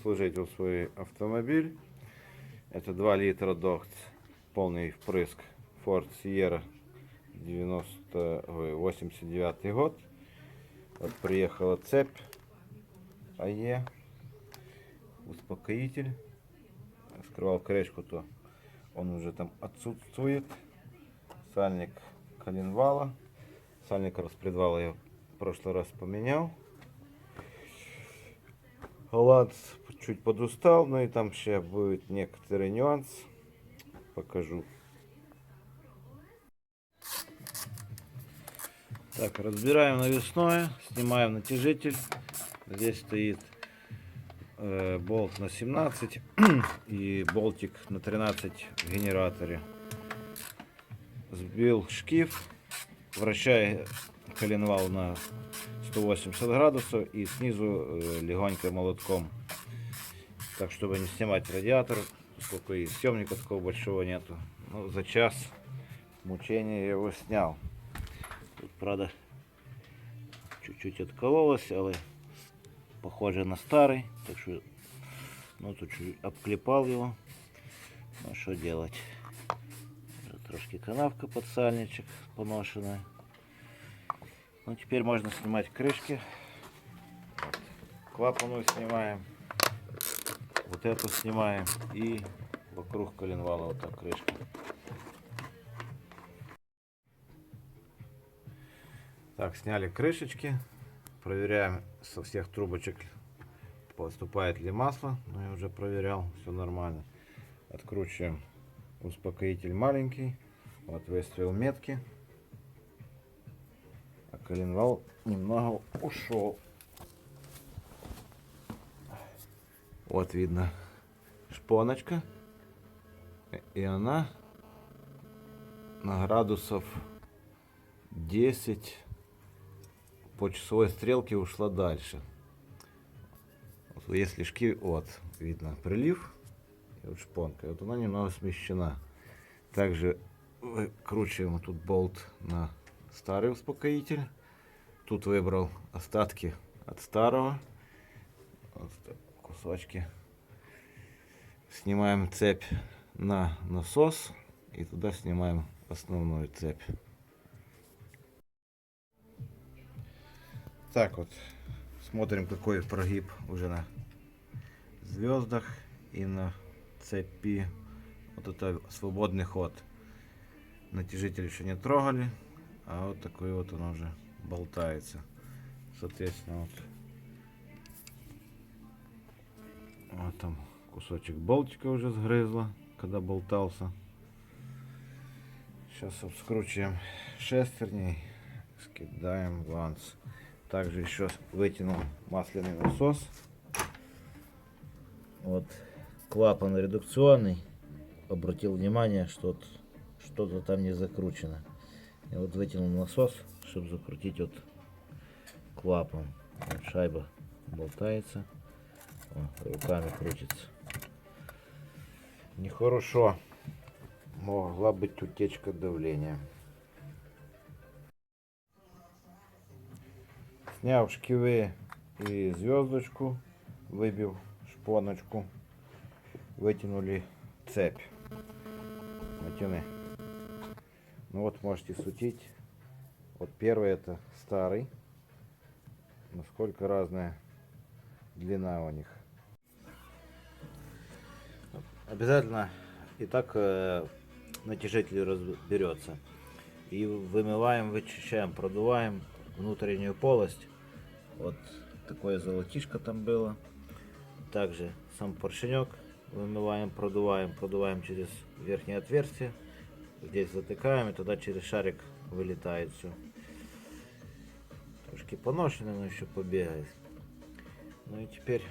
обслужить свой автомобиль. Это 2 литра дохт, полный впрыск Ford Sierra 89 год. Вот приехала цепь АЕ, успокоитель. Скрывал крышку, то он уже там отсутствует. Сальник коленвала. Сальник распредвала я в прошлый раз поменял. Голландц чуть подустал, но и там сейчас будет некоторый нюанс. Покажу. Так, разбираем навесное, снимаем натяжитель. Здесь стоит болт на 17 и болтик на 13 в генераторе. Сбил шкив, вращая коленвал на 180 градусов и снизу легонько молотком. Так, чтобы не снимать радиатор, поскольку и съемника такого большого нету. Ну, за час мучения я его снял. Тут, правда, чуть-чуть откололось, але похоже на старый. Так что, ну, тут чуть обклепал его. Ну, что делать? Трошки канавка под сальничек поношенная. Ну, теперь можно снимать крышки. Вот. Клапану снимаем. Вот эту снимаем. И вокруг коленвала вот так крышка. Так, сняли крышечки. Проверяем, со всех трубочек поступает ли масло. Ну, я уже проверял, все нормально. Откручиваем успокоитель маленький. Вот выставил метки. А коленвал немного ушел. Вот видно шпоночка. И она на градусов 10 по часовой стрелке ушла дальше. Вот если шкив, вот видно прилив, и вот шпонка, вот она немного смещена. Также выкручиваем тут болт на старый успокоитель. Тут выбрал остатки от старого. Вот кусочки. Снимаем цепь на насос и туда снимаем основную цепь. Так вот, смотрим, какой прогиб уже на звездах и на цепи. Вот это свободный ход. Натяжитель еще не трогали, а вот такой вот он уже болтается. Соответственно, вот там кусочек болтика уже сгрызло, когда болтался. Сейчас скручиваем шестерней, скидаем гланц. Также еще вытянул масляный насос. Вот клапан редукционный. Обратил внимание, что что-то там не закручено. И вот вытянул насос, чтобы закрутить вот клапан. Вот шайба болтается. О, руками крутится. Нехорошо. Могла быть утечка давления. Сняв шкивы и звездочку, выбив шпоночку, вытянули цепь. Натяни. Ну вот можете сутить. Вот первый это старый. Насколько разная длина у них. Обязательно и так натяжитель разберется. И вымываем, вычищаем, продуваем внутреннюю полость. Вот такое золотишко там было. Также сам поршенек вымываем, продуваем через верхнее отверстие. Здесь затыкаем, и туда через шарик вылетает все. Трошки поношенный, но еще побегает. Ну и теперь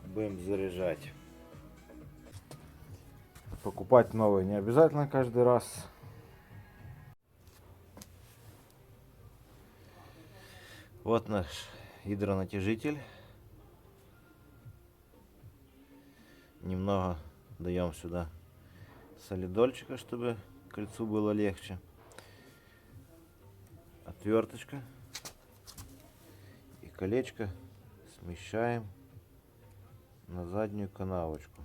будем заряжать. Покупать новый не обязательно каждый раз. Вот наш гидронатяжитель. Немного даем сюда солидольчика, чтобы кольцу было легче. Отверточка и колечко смещаем на заднюю канавочку.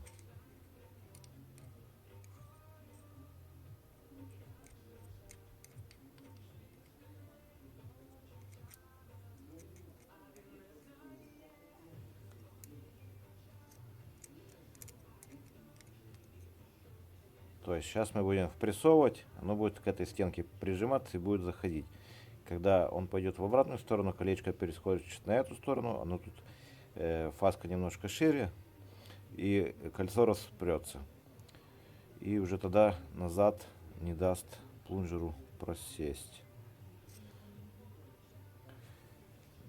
То есть сейчас мы будем впрессовывать, оно будет к этой стенке прижиматься и будет заходить. Когда он пойдет в обратную сторону, колечко перескочит на эту сторону, оно тут фаска немножко шире, и кольцо распрется. И уже тогда назад не даст плунжеру просесть.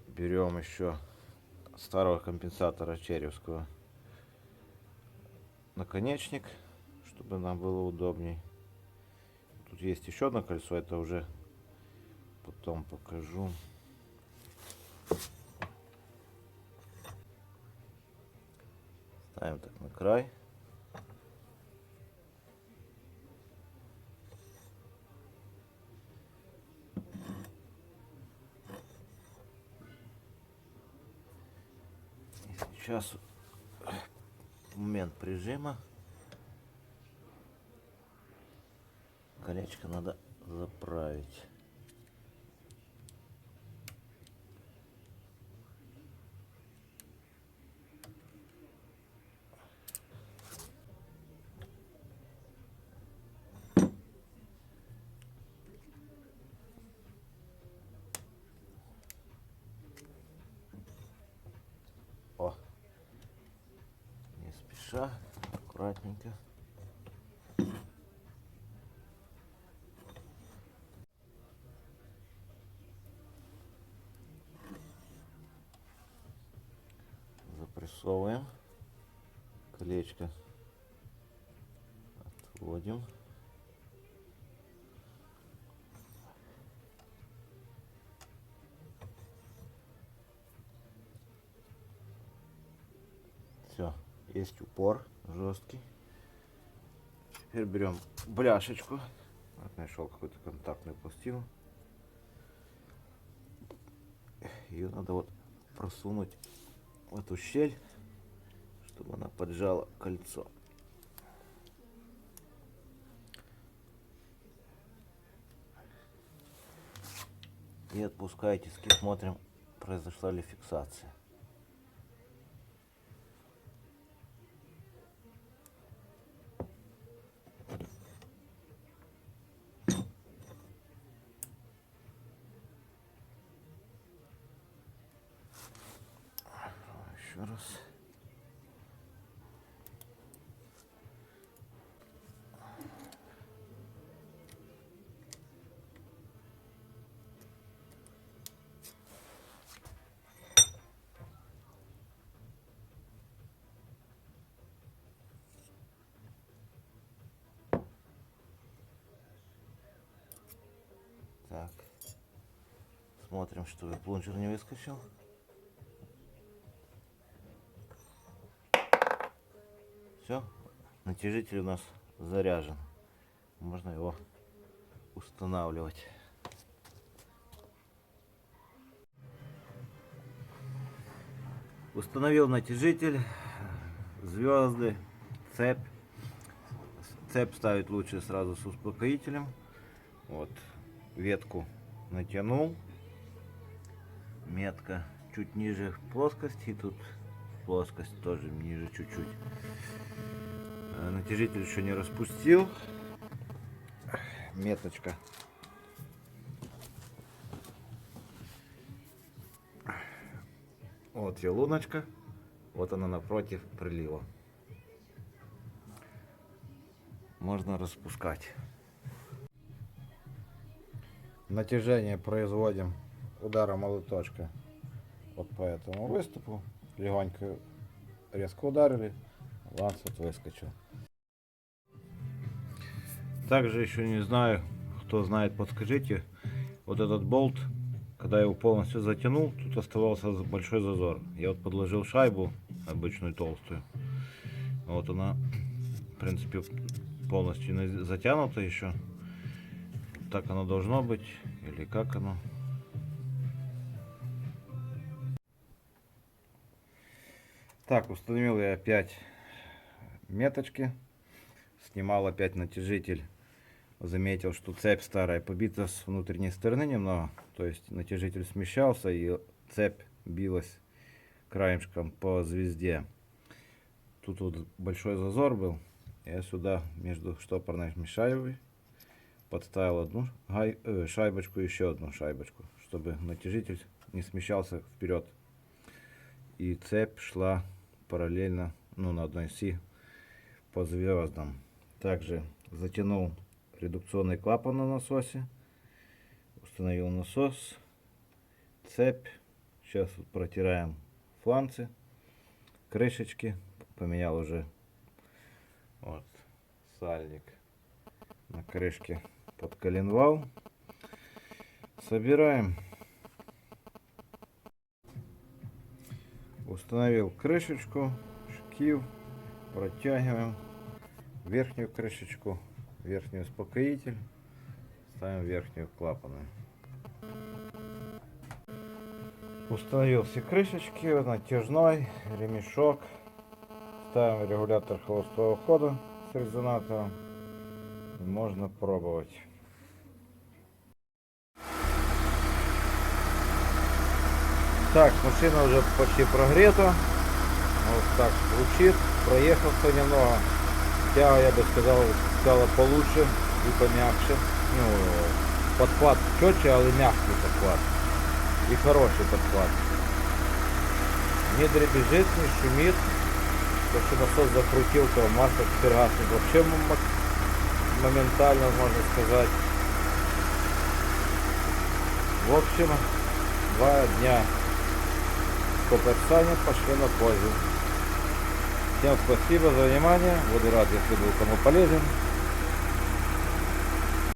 Берем еще старого компенсатора черевского наконечник, чтобы нам было удобней. Тут есть еще одно кольцо, это уже потом покажу. Ставим так на край. И сейчас момент прижима. Колечко надо заправить. О, не спеша, аккуратненько. Запрессовываем колечко, отводим. Все, есть упор жесткий. Теперь берем бляшечку. Вот нашел какую-то контактную пластину. Ее надо вот просунуть в эту щель, чтобы она поджала кольцо. И отпускайте, смотрим, произошла ли фиксация. Еще раз. Так, смотрим, чтобы плунжер не выскочил. Все, натяжитель у нас заряжен. Можно его устанавливать. Установил натяжитель, звезды, цепь. Цепь ставить лучше сразу с успокоителем. Вот, ветку натянул. Метка чуть ниже плоскости, тут плоскость тоже ниже чуть-чуть. Натяжитель еще не распустил. Меточка. Вот ее луночка. Вот она напротив прилива. Можно распускать. Натяжение производим ударом молоточка вот по этому выступу. Легонько резко ударили, ланцет выскочил. Также еще не знаю, кто знает, подскажите. Вот этот болт, когда я его полностью затянул, тут оставался большой зазор. Я вот подложил шайбу обычную толстую. Вот она, в принципе, полностью не затянута еще. Так оно должно быть, или как оно. Так, установил я опять меточки. Снимал опять натяжитель. Заметил, что цепь старая побита с внутренней стороны немного. То есть натяжитель смещался и цепь билась краешком по звезде. Тут вот большой зазор был. Я сюда между штопорной шайбой подставил одну шайбочку, еще одну шайбочку, чтобы натяжитель не смещался вперед. И цепь шла параллельно, ну, на одной оси по звездам. Также затянул редукционный клапан на насосе. Установил насос, цепь. Сейчас вот протираем фланцы, крышечки. Поменял уже вот сальник на крышке под коленвал. Собираем. Установил крышечку, шкив, протягиваем верхнюю крышечку, верхний успокоитель, ставим верхнюю клапаны. Установил все крышечки, натяжной, ремешок, ставим регулятор холостого хода с резонатором, и можно пробовать. Так, машина уже почти прогрета. Вот так звучит. Проехался немного. Тяга, я бы сказал, стала получше и помягче. Ну, подхват четче, але мягкий подхват. И хороший подхват. Не дребезжит, не шумит. То, что насос закрутил, то масло теперь гаснет. Вообще моментально, можно сказать. В общем, 2 дня коперсания пошли на пользу. Всем спасибо за внимание. Буду рад, если был кому полезен.